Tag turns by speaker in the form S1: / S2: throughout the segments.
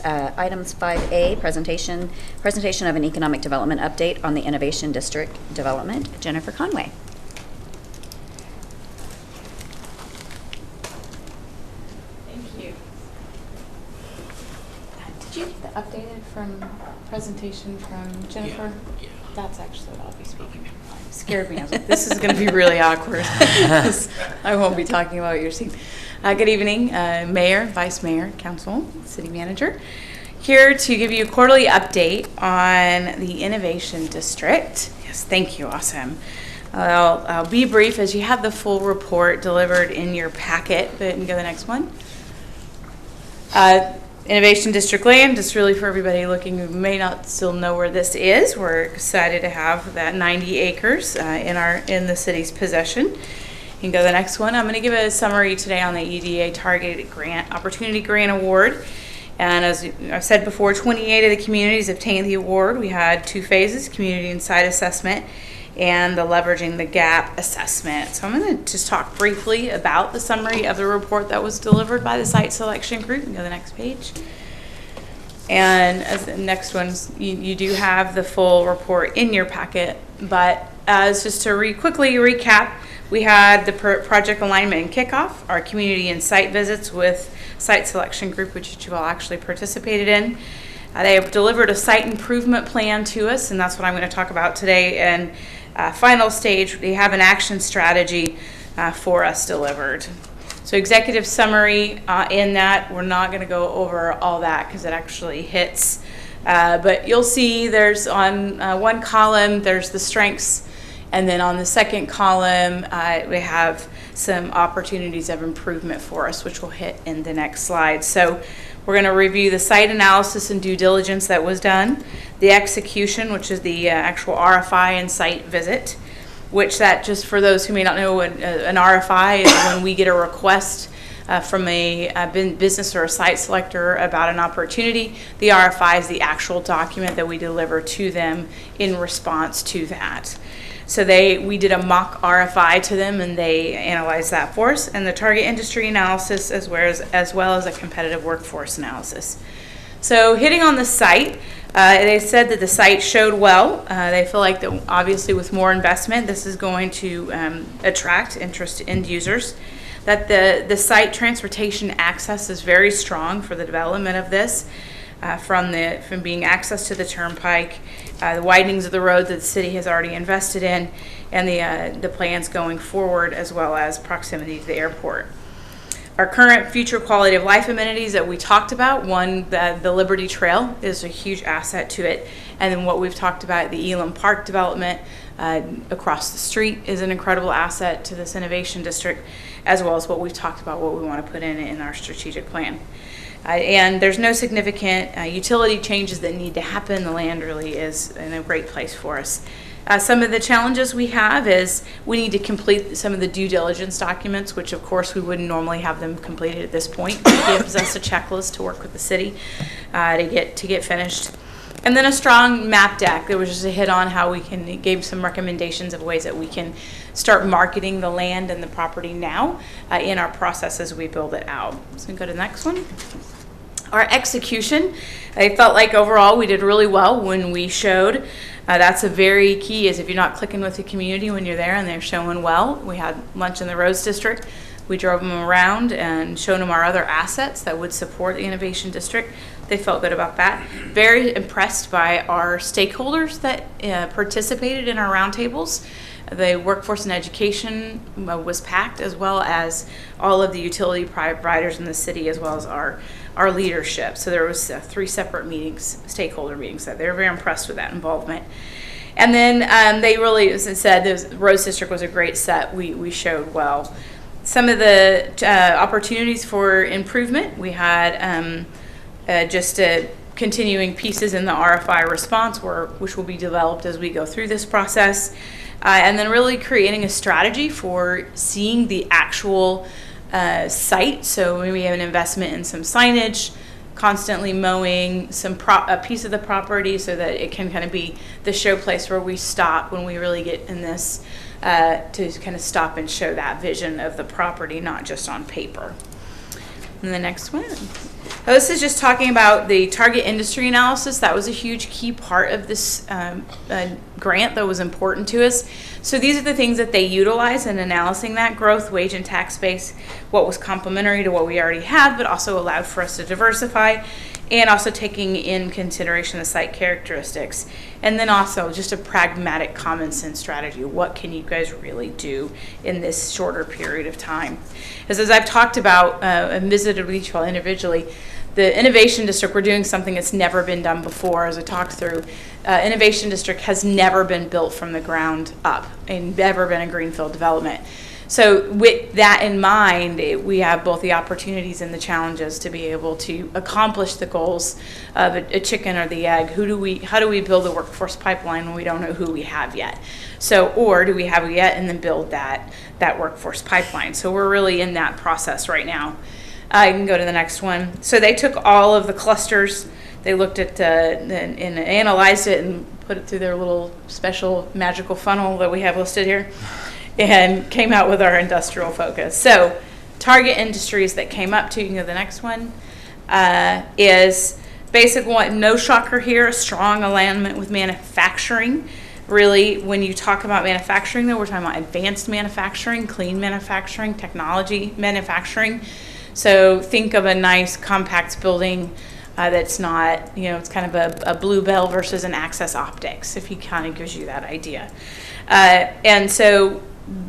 S1: Items 5A, presentation of an economic development update on the Innovation District development. Jennifer Conway.
S2: Thank you. Did you get the updated presentation from Jennifer?
S3: Yeah.
S2: That's actually what I'll be speaking. It scared me. I was like, this is going to be really awkward. I won't be talking about what you're seeing. Good evening, Mayor, Vice Mayor, Council, City Manager. Here to give you a quarterly update on the Innovation District. Yes, thank you. Awesome. I'll be brief as you have the full report delivered in your packet, but you can go to the next one. Innovation District land, just really for everybody looking who may not still know where this is. We're excited to have that 90 acres in the city's possession. You can go to the next one. I'm going to give a summary today on the EDA Targeted Grant Opportunity Grant Award. And as I've said before, 28 of the communities obtained the award. We had 2 phases, community and site assessment and the leveraging the gap assessment. So I'm going to just talk briefly about the summary of the report that was delivered by the site selection group. You can go to the next page. And as the next ones, you do have the full report in your packet. But as just to quickly recap, we had the project alignment and kickoff, our community and site visits with site selection group, which you all actually participated in. They have delivered a site improvement plan to us, and that's what I'm going to talk about today. And final stage, they have an action strategy for us delivered. So executive summary in that, we're not going to go over all that because it actually hits. But you'll see there's on one column, there's the strengths. And then on the second column, we have some opportunities of improvement for us, which we'll hit in the next slide. So we're going to review the site analysis and due diligence that was done, the execution, which is the actual RFI and site visit, which that, just for those who may not know, an RFI is when we get a request from a business or a site selector about an opportunity. The RFI is the actual document that we deliver to them in response to that. So we did a mock RFI to them, and they analyzed that for us, and the target industry analysis as well as a competitive workforce analysis. So hitting on the site, they said that the site showed well. They feel like that obviously with more investment, this is going to attract interest to end users. That the site transportation access is very strong for the development of this. From being access to the turnpike, the widenings of the road that the city has already invested in, and the plans going forward, as well as proximity to the airport. Our current future quality of life amenities that we talked about, one, the Liberty Trail is a huge asset to it, and then what we've talked about, the Elam Park development across the street is an incredible asset to this innovation district, as well as what we've talked about, what we want to put in our strategic plan. And there's no significant utility changes that need to happen. The land really is in a great place for us. Some of the challenges we have is we need to complete some of the due diligence documents, which of course we wouldn't normally have them completed at this point. It gives us a checklist to work with the city to get finished. And then a strong map deck that was just a hit on how we can gave some recommendations of ways that we can start marketing the land and the property now in our process as we build it out. So we can go to the next one. Our execution, I felt like overall we did really well when we showed. That's a very key, is if you're not clicking with the community when you're there and they're showing well. We had lunch in the Rose District. We drove them around and showed them our other assets that would support the Innovation District. They felt good about that. Very impressed by our stakeholders that participated in our roundtables. The workforce and education was packed, as well as all of the utility providers in the city, as well as our leadership. So there was 3 separate meetings, stakeholder meetings. That they were very impressed with that involvement. And then they really, as I said, the Rose District was a great set. We showed well. Some of the opportunities for improvement, we had just continuing pieces in the RFI response, which will be developed as we go through this process. And then really creating a strategy for seeing the actual site. So maybe we have an investment in some signage, constantly mowing a piece of the property so that it can kind of be the show place where we stop when we really get in this to kind of stop and show that vision of the property, not just on paper. And the next one. Now, this is just talking about the target industry analysis. That was a huge key part of this grant that was important to us. So these are the things that they utilize in analyzing that growth, wage, and tax base, what was complementary to what we already had, but also allowed for us to diversify, and also taking in consideration the site characteristics. And then also just a pragmatic common sense strategy. What can you guys really do in this shorter period of time? As I've talked about and visited with each of you individually, the Innovation District, we're doing something that's never been done before. As I talked through, Innovation District has never been built from the ground up and never been a greenfield development. So with that in mind, we have both the opportunities and the challenges to be able to accomplish the goals of a chicken or the egg. How do we build a workforce pipeline when we don't know who we have yet? So, or do we have it yet and then build that workforce pipeline? So we're really in that process right now. I can go to the next one. So they took all of the clusters, they looked at and analyzed it and put it through their little special magical funnel that we have listed here, and came out with our industrial focus. So target industries that came up to, you can go to the next one, is basic one, no shocker here, a strong alignment with manufacturing. Really, when you talk about manufacturing, though, we're talking about advanced manufacturing, clean manufacturing, technology manufacturing. So think of a nice compact building that's not, it's kind of a Blue Bell versus an Access Optics, if he kind of gives you that idea. And so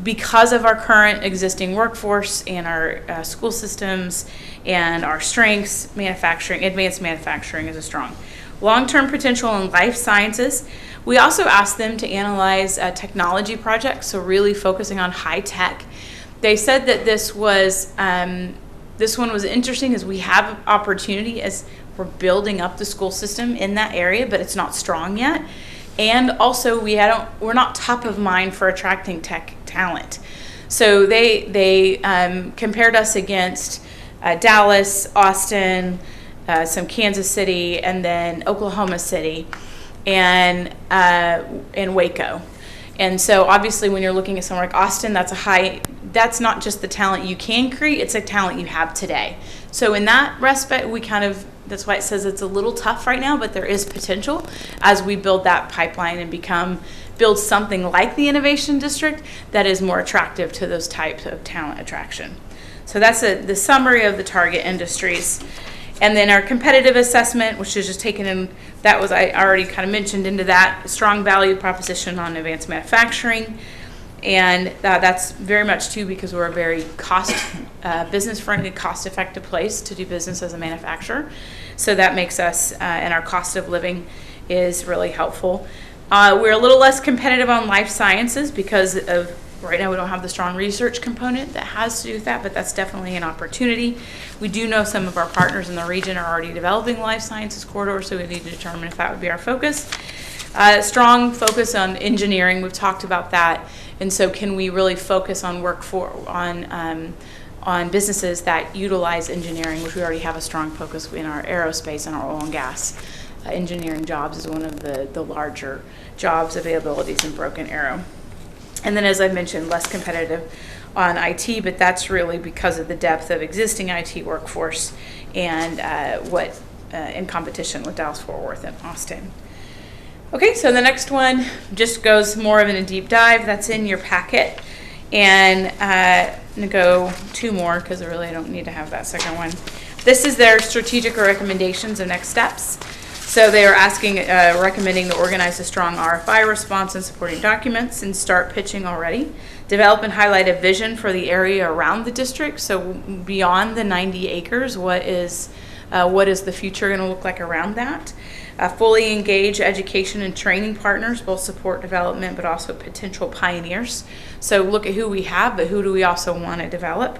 S2: because of our current existing workforce and our school systems and our strengths, advanced manufacturing is a strong. Long-term potential in life sciences. We also asked them to analyze technology projects, so really focusing on high tech. They said that this one was interesting as we have opportunity as we're building up the school system in that area, but it's not strong yet. And also we're not top of mind for attracting tech talent. So they compared us against Dallas, Austin, some Kansas City, and then Oklahoma City, and Waco. And so obviously when you're looking at somewhere like Austin, that's not just the talent you can create, it's a talent you have today. So in that respect, that's why it says it's a little tough right now, but there is potential as we build that pipeline and build something like the Innovation District that is more attractive to those types of talent attraction. So that's the summary of the target industries. And then our competitive assessment, which is just taken in, that was, I already kind of mentioned into that, strong value proposition on advanced manufacturing. And that's very much too because we're a very business-friendly, cost-effective place to do business as a manufacturer. So that makes us, and our cost of living is really helpful. We're a little less competitive on life sciences because of, right now we don't have the strong research component that has to do with that, but that's definitely an opportunity. We do know some of our partners in the region are already developing life sciences corridors, so we need to determine if that would be our focus. Strong focus on engineering, we've talked about that. And so can we really focus on on businesses that utilize engineering, which we already have a strong focus in our aerospace and our oil and gas. Engineering jobs is one of the larger jobs availabilities in Broken Arrow. And then as I mentioned, less competitive on IT, but that's really because of the depth of existing IT workforce and in competition with Dallas-Fort Worth and Austin. Okay, so the next one just goes more of in a deep dive. That's in your packet. And I'm going to go two more because I really don't need to have that second one. This is their strategic recommendations and next steps. So they are recommending to organize a strong RFI response and supporting documents and start pitching already. Develop and highlight a vision for the area around the district. So beyond the 90 acres, what is the future going to look like around that? Fully engage education and training partners, both support development but also potential pioneers. So look at who we have, but who do we also want to develop?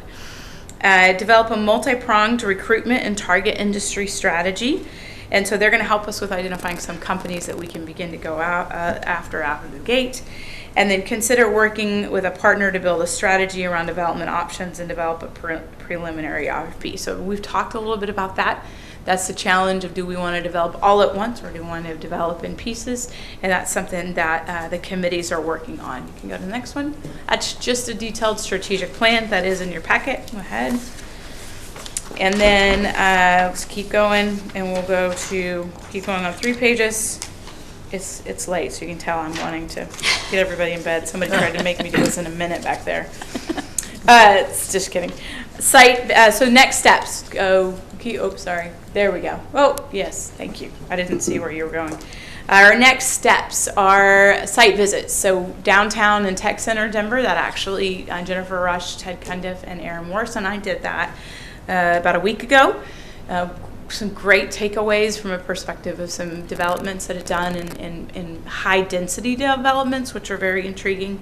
S2: Develop a multi-pronged recruitment and target industry strategy. And so they're going to help us with identifying some companies that we can begin to go out of the gate. And then consider working with a partner to build a strategy around development options and develop a preliminary RFP. So we've talked a little bit about that. That's the challenge of, do we want to develop all at once or do we want to develop in pieces? And that's something that the committees are working on. You can go to the next one. That's just a detailed strategic plan that is in your packet. Go ahead. And then let's keep going, and we'll keep going on 3 pages. It's late, so you can tell I'm wanting to get everybody in bed. Somebody tried to make me do this in a minute back there. It's just kidding. So next steps. Sorry. There we go. Oh, yes, thank you. I didn't see where you were going. Our next steps are site visits. So downtown and Tech Center Denver, that actually Jennifer Rush, Ted Cundiff, and Aaron Morris and I did that about a week ago. Some great takeaways from a perspective of some developments that are done in high density developments, which are very intriguing.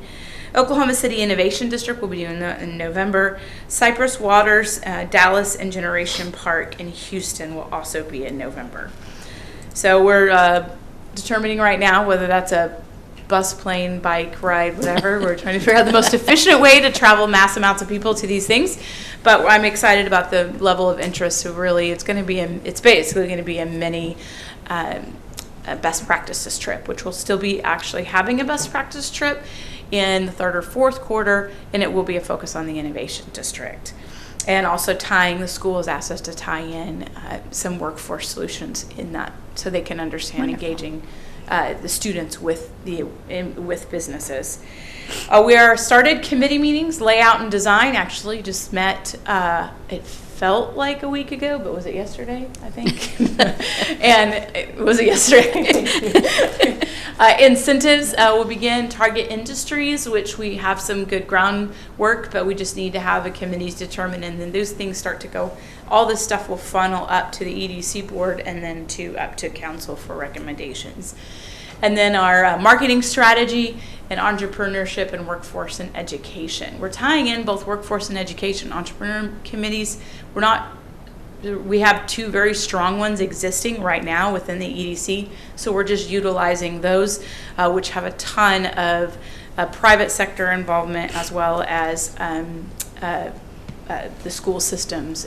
S2: Oklahoma City Innovation District will be doing that in November. Cypress Waters, Dallas, and Generation Park in Houston will also be in November. So we're determining right now whether that's a bus, plane, bike, ride, whatever. We're trying to figure out the most efficient way to travel mass amounts of people to these things. But I'm excited about the level of interest. So really, it's basically going to be a mini best practices trip, which will still be actually having a best practice trip in the 3rd or 4th quarter, and it will be a focus on the innovation district. And also the school has asked us to tie in some workforce solutions in that, so they can understand engaging the students with businesses. We are started committee meetings. Layout and design actually just met. It felt like a week ago, but was it yesterday? I think. Was it yesterday? Incentives will begin. Target industries, which we have some good groundwork, but we just need to have the committees determine, and then those things start to go. All this stuff will funnel up to the EDC board and then up to council for recommendations. And then our marketing strategy and entrepreneurship and workforce and education. We're tying in both workforce and education entrepreneur committees. We have 2 very strong ones existing right now within the EDC, so we're just utilizing those, which have a ton of private sector involvement, as well as the school systems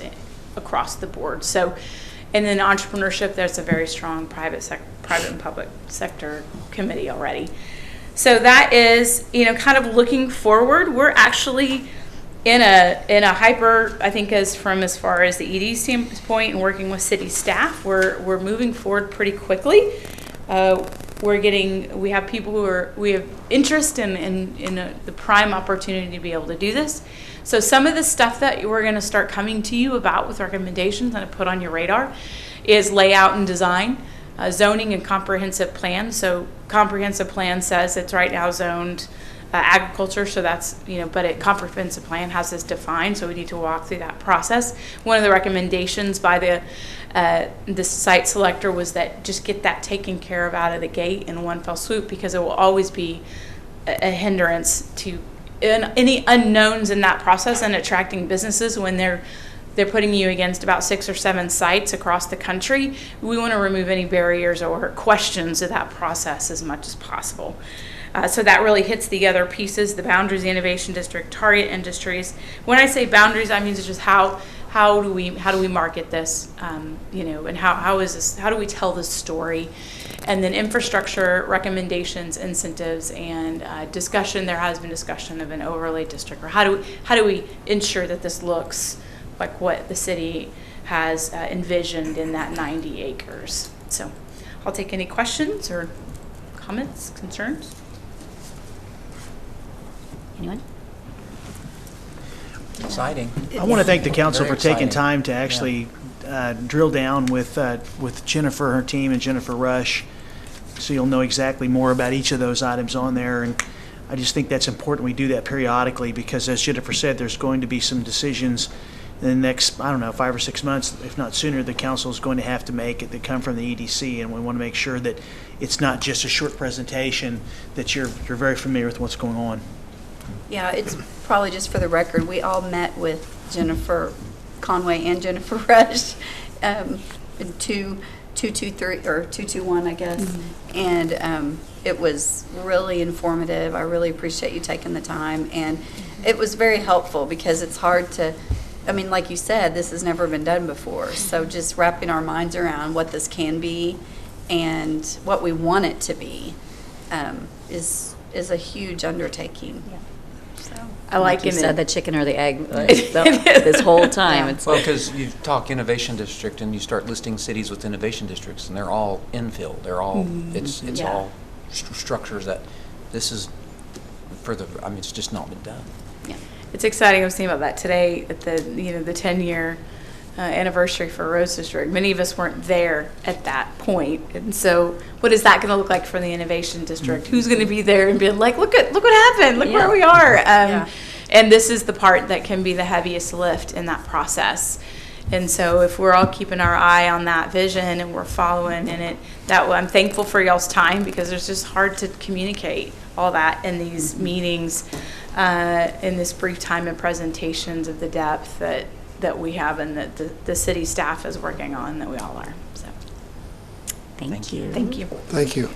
S2: across the board. So, and then entrepreneurship, there's a very strong private and public sector committee already. So that is, kind of looking forward. We're actually in a hyper, I think, as far as the ED standpoint and working with city staff, we're moving forward pretty quickly. We have people we have interest in the prime opportunity to be able to do this. So some of the stuff that we're going to start coming to you about with recommendations and put on your radar is layout and design, zoning and comprehensive plan. So comprehensive plan says it's right now zoned agriculture, so that's, but a comprehensive plan has this defined, so we need to walk through that process. One of the recommendations by the site selector was that just get that taken care of out of the gate in one fell swoop, because it will always be a hindrance to any unknowns in that process and attracting businesses when they're putting you against about 6 or 7 sites across the country. We want to remove any barriers or questions of that process as much as possible. So that really hits the other pieces: the boundaries, the innovation district, target industries. When I say boundaries, I mean it's just how do we market this, and how do we tell this story, and then infrastructure, recommendations, incentives, and discussion. There has been discussion of an overlay district, or how do we ensure that this looks like what the city has envisioned in that 90 acres. So I'll take any questions or comments, concerns.
S1: Anyone?
S3: Exciting.
S4: I want to thank the council
S3: Very
S4: for taking
S3: exciting.
S4: time to actually drill down with Jennifer, her team, and Jennifer Rush, so you'll know exactly more about each of those items on there. And I just think that's important we do that periodically, because as Jennifer said, there's going to be some decisions in the next, 5 or 6 months, if not sooner, the council is going to have to make it that come from the EDC, and we want to make sure that it's not just a short presentation, that you're very familiar with what's going on.
S5: Yeah, it's probably just for the record, we all met with Jennifer Conway and Jennifer Rush in 223 or 221, I guess. Mm-hmm. And it was really informative. I really appreciate you taking the time, and it was very helpful, because it's hard to, like you said, this has never been done before. So just wrapping our minds around what this can be and what we want it to be is a huge undertaking.
S1: Yeah.
S5: So,
S2: I like
S1: You
S2: it.
S1: said the chicken or the egg this whole time.
S5: Yeah.
S1: It's
S3: Well,
S1: like,
S3: because you talk innovation district and you start listing cities with innovation districts, and they're all infill. They're all, it's
S5: Yeah.
S3: all structures that, this is for the, I mean, it's just not been done.
S5: yeah.
S2: It's exciting. I was thinking about that today at the, the 10-year anniversary for Rose District. Many of us weren't there at that point. And so what is that going to look like for the Innovation District? Who's going to be there and be like, look what happened. Look where we are.
S5: Yeah.
S2: And this is the part that can be the heaviest lift in that process. And so if we're all keeping our eye on that vision and we're following in it, I'm thankful for y'all's time, because it's just hard to communicate all that in these meetings, in this brief time and presentations of the depth that we have and that the city staff is working on, that we all are. So
S1: thank you.
S2: thank you.
S6: Thank you.